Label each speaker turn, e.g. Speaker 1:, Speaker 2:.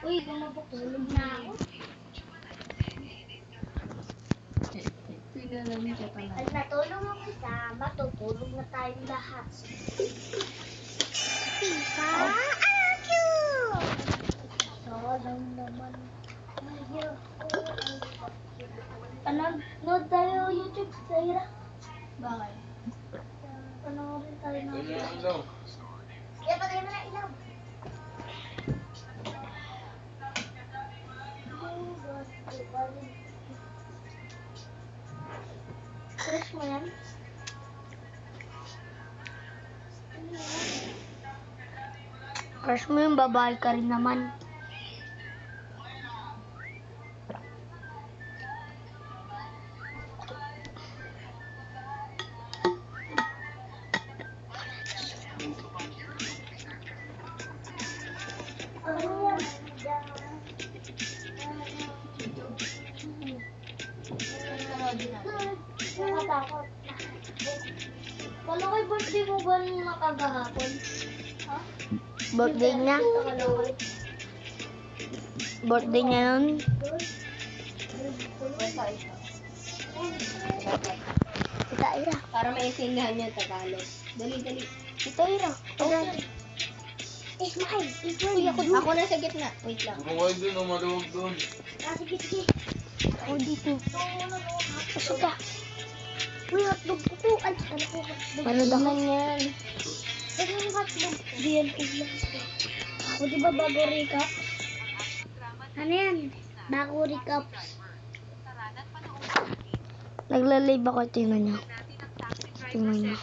Speaker 1: Uy, bumabukulog na ako.
Speaker 2: Pinalamin ka
Speaker 1: Pag
Speaker 2: talaga.
Speaker 1: natulong ang isa, matutulog na tayong lahat. Tita, Akyu! Salang naman. Panood tayo YouTube sa Ira.
Speaker 2: Bakit?
Speaker 1: Panoorin tayo ng Ira. Kaya patay mo na ilaw. Crush mo yan? Crush mo yung babae ka rin naman. Nakatakot. Kala ko'y birthday mo ba nung nakagahapon? Ha? Birthday niya? Birthday niya nun? Tita Ira.
Speaker 2: Para maintindihan niya Tagalog. Dali.
Speaker 1: Tita Ira. Ismail. Uy, ako doon.
Speaker 2: Ako na sa gitna. Wait lang.
Speaker 3: Bumukay dun, maluwag dun.
Speaker 1: Sige. Ako dito. Pasok ka. Uy, hotdog ko. Ay, ano ko hotdog?
Speaker 2: Ano naman yan?
Speaker 1: Ano yung hotdog? Diyan ulam. O, diba bago recap? Ano yan? Bago recap. Nagla-live ako, tingnan nyo. Tingnan nyo.